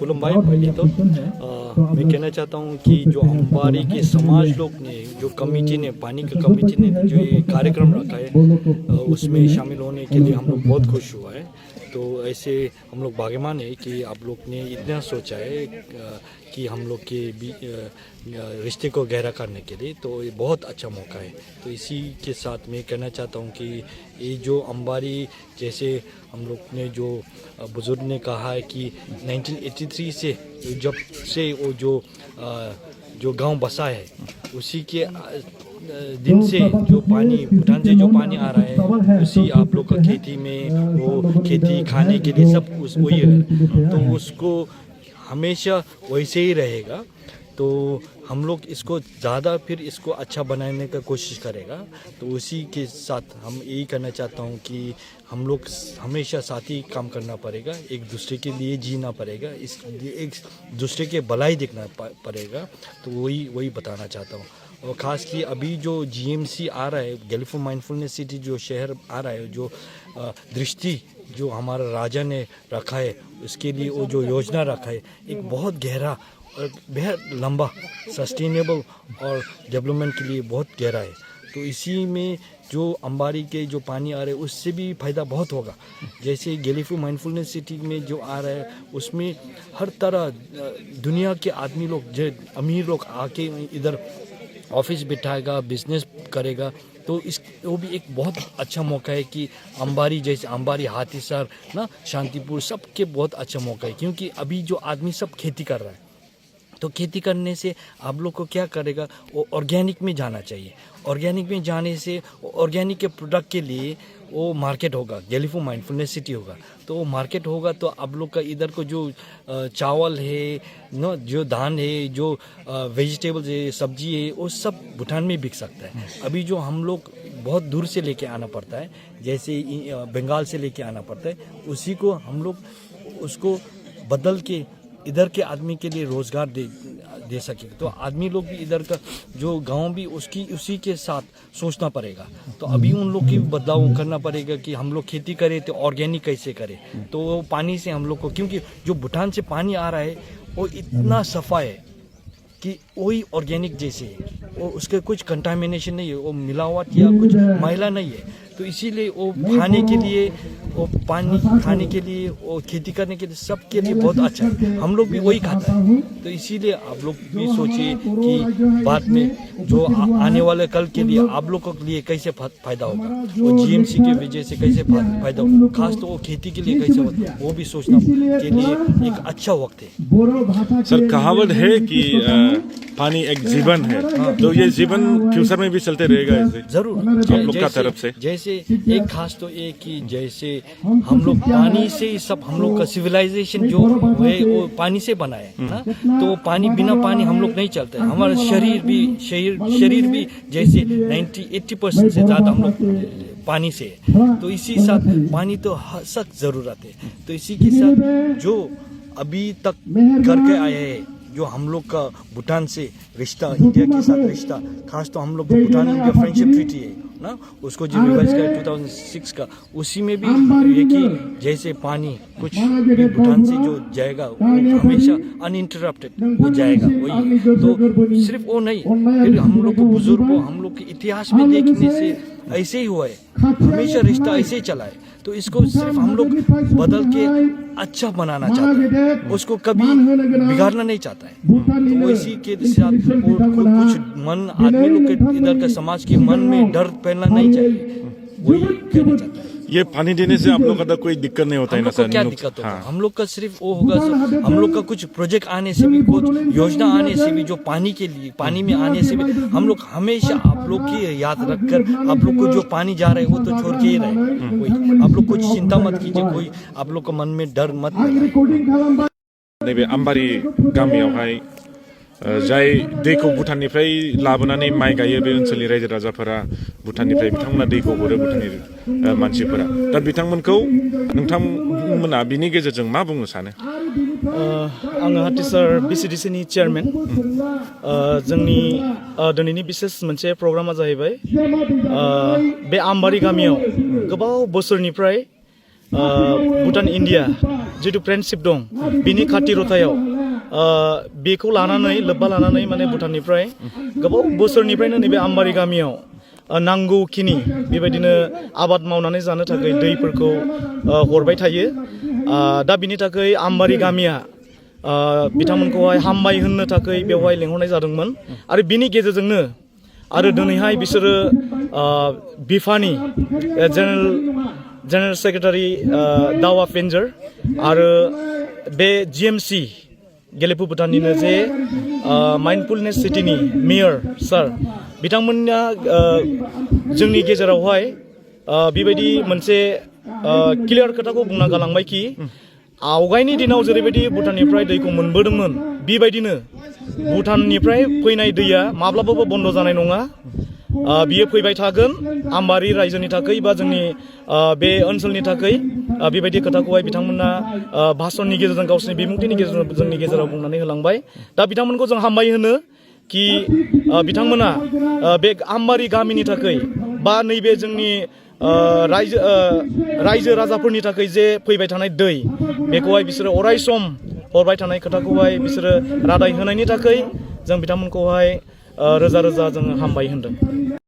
Coulomb भाई, पहले तो मैं कहना चाहता हूँ कि जो अंबारी के समाज लोग ने, जो कमेटी ने, पानी के कमेटी ने जो ये कार्यक्रम रखा है उसमें शामिल होने के लिए हम लोग बहुत खुश हुआ है। तो ऐसे हम लोग भाग्यवान है कि आप लोग ने इतना सोचा है कि हम लोग के रिश्ते को गहरा करने के लिए, तो ये बहुत अच्छा मौका है। तो इसी के साथ मैं कहना चाहता हूँ कि ये जो अंबारी, जैसे हम लोग ने जो बुज़ुर्ग ने कहा है कि 1983 से जब से वो जो गांव बसा है, उसी के दिन से जो पानी भूटान से जो पानी आ रहा है, उसी आप लोग का खेती में, वो खेती खाने के लिए सब वही है, तो उसको हमेशा वैसे ही रहेगा। तो हम लोग इसको ज़्यादा फिर इसको अच्छा बनाने का कोशिश करेगा। तो उसी के साथ हम यही करना चाहता हूँ कि हम लोग हमेशा साथ ही काम करना पड़ेगा, एक दूसरे के लिए जीना पड़ेगा, एक दूसरे के भलाई देखना पड़ेगा। तो वही बताना चाहता हूँ। और ख़ास कि अभी जो GMC आ रहा है, गैलीफो माइंडफुलनेस सिटी जो शहर आ रहा है, जो दृष्टि जो हमारा राजा ने रखा है, उसके लिए वो जो योजना रखा है, एक बहुत गहरा और बेहद लंबा सस्टेनेबल और डेवलपमेंट के लिए बहुत गहरा है। तो इसी में जो अंबारी के जो पानी आ रहे हैं, उससे भी फ़ायदा बहुत होगा। जैसे गैलीफो माइंडफुलनेस सिटी में जो आ रहा है, उसमें हर तरह दुनिया के आदमी लोग, जो अमीर लोग आके इधर ऑफिस बिठाएगा, बिजनेस करेगा। तो वो भी एक बहुत अच्छा मौका है कि अंबारी, जैसे अंबारी, हाथीसार ना, शांतिपुर, सबके बहुत अच्छा मौका है। क्योंकि अभी जो आदमी सब खेती कर रहा है, तो खेती करने से आप लोग को क्या करेगा, वो ऑर्गेनिक में जाना चाहिए। ऑर्गेनिक में जाने से ऑर्गेनिक के प्रोडक्ट के लिए वो मार्केट होगा, गैलीफो माइंडफुलनेस सिटी होगा। तो वो मार्केट होगा तो आप लोग का इधर को जो चावल है न, जो धान है, जो वेजिटेबल्स है, सब्जी है, वो सब भूटान में बिक सकता है। अभी जो हम लोग बहुत दूर से लेके आना पड़ता है, जैसे बंगाल से लेके आना पड़ता है, उसी को हम लोग उसको बदल के इधर के आदमी के लिए रोज़गार दे सके। तो आदमी लोग भी इधर का जो गांव भी उसी के साथ सोचना पड़ेगा। तो अभी उन लोग की बदलाव करना पड़ेगा कि हम लोग खेती करें तो ऑर्गेनिक कैसे करें। तो पानी से हम लोग को, क्योंकि जो भूटान से पानी आ रहा है वो इतना सफ़ा है कि वही ऑर्गेनिक जैसे है, वो उसके कुछ कंटामिनेशन नहीं है, वो मिलावट या कुछ मैला नहीं है। तो इसीलिए वो खाने के लिए, वो पानी खाने के लिए, वो खेती करने के लिए, सब के लिए बहुत अच्छा है। हम लोग भी वही खाता है। तो इसीलिए आप लोग भी सोचिए कि बाद में जो आने वाले कल के लिए आप लोगों के लिए कैसे फ़ायदा होगा, वो GMC की वजह से कैसे फ़ायदा होगा, खास तो वो खेती के लिए कैसे होगा, वो भी सोचना के लिए एक अच्छा वक्त है। सर, कहावत है कि पानी एक जीवन है। तो ये जीवन फ्यूचर में भी चलते रहेगा ऐसे? जरूर, आप लोग का तरफ से जैसे एक खास तो एक कि जैसे हम लोग पानी से ही सब, हम लोग का सिविलाइजेशन जो है वो पानी से बना है ना। तो पानी, बिना पानी हम लोग नहीं चलते। हमारा शरीर भी जैसे 90-80% से ज़्यादा हम लोग पानी से है। तो इसी साथ पानी तो सख्त ज़रूरत है। तो इसी के साथ जो अभी तक करके आए हैं, जो हम लोग का भूटान से रिश्ता, इंडिया के साथ रिश्ता, खास तो हम लोग का भूटान इंडिया फ्रेंडशिप ट्रीटी है ना, उसको जो रिवाइज किया 2006 का, उसी में भी ये कि जैसे पानी कुछ भी भूटान से जो जाएगा वो हमेशा अनइंटरप्टेड वो जाएगा। वही तो सिर्फ वो नहीं, फिर हम लोग को बुजुर्गों, हम लोग के इतिहास में देखने से ऐसे ही हुआ है, हमेशा रिश्ता ऐसे ही चला है। तो इसको सिर्फ हम लोग बदल के अच्छा बनाना चाहते हैं, उसको कभी बिगाड़ना नहीं चाहता है। तो इसी के साथ कुछ मन आदमी लोग के इधर का समाज के मन में डर फैलना नहीं चाहिए, वही कहना चाहता है। ये पानी देने से आप लोग का कोई दिक्कत नहीं होता है ना सर? क्या दिक्कत होगा? हम लोग का सिर्फ वो होगा, हम लोग का कुछ प्रोजेक्ट आने से भी, कुछ योजना आने से भी, जो पानी के लिए, पानी में आने से भी, हम लोग हमेशा आप लोग की याद रखकर, आप लोग को जो पानी जा रहा है वो तो छोड़ के ही रहे। वही आप लोग कुछ चिंता मत कीजिए, कोई आप लोग का मन में डर मत लगाइए। नैबे आम्बारी गामियावहाय जाय दैखौ भुटाननिफ्राय लाबोनानै माइ गायो बे ओनसोलनि रायजो राजाफोरा, भुटाननिफ्राय बिथांमोना दैखौ हरो, भुटाननि मानसिफोरा। दा बिथांमोनखौ नोंथांमोना बिनि गेजेरजों मा बुंनो सानो? आङो हाथीसार BCDC नि चेयारमेन। जोंनि दिनैनि बिसेस मोनसे प्रग्रामा जाहैबाय बे आम्बारी गामियाव गोबाव बोसोरनिफ्राय भुटान इन्डिया जिथु फ्रेन्डशिप दं बिनि खाथिरथायाव बेखौ लानानै लोब्बा लानानै माने भुटाननिफ्राय गोबाव बोसोरनिफ्रायनो नैबे आम्बारि गामियाव नांगौखिनि बेबायदिनो आबाद मावनानै जानो थाखाय दैफोरखौ हरबाय थायो दा बिनि थाखाय आम्बारि गामिया बिथांमोनखौहाय हामबाय होननो थाखाय बेवहाय लेंहरनाय जादोंमोन आरो बिनि गेजेरजोंनो आरो दिनैहाय बिसोरो बिफानि जेनेरेल सेक्रेटारि दावा पेन्जार आरो बे जिएमसि गेलेफु भुटाननिनो जे माइन्डफुलनेस सिटिनि मेयर सार बिथांमोना जोंनि गेजेरावहाय बेबायदि मोनसे क्लियार खोथाखौ बुंना गालांबाय कि आवगायनि दिनाव जेरैबायदि भुटाननिफ्राय दैखौ मोनबोदोंमोन बेबायदिनो भुटाननिफ्राय फैनाय दैया माब्लाबाबो बन्द जानाय नङा बियो फैबाय थागोन आम्बारि रायजोनि थाखाय बा जोंनि बे ओनसोलनि थाखाय बेबायदि खोथाखौहाय बिथांमोना भाषणनि गेजेरजों गावसोरनि बिबुंथिनि गेजेरजों जोंनि गेजेराव बुंनानै होलांबाय दा बिथांमोनखौ जों हामबाय होनो कि बिथांमोना बे आम्बारि गामिनि थाखाय बा नैबे जोंनि रायजो राजाफोरनि थाखाय जे फैबाय थानाय दै बेखौहाय बिसोरो अराय सम हरबाय थानाय खोथाखौहाय बिसोरो रादाय होनायनि थाखाय जों बिथांमोनखौहाय रोजा रोजा जों हामबाय होनदों।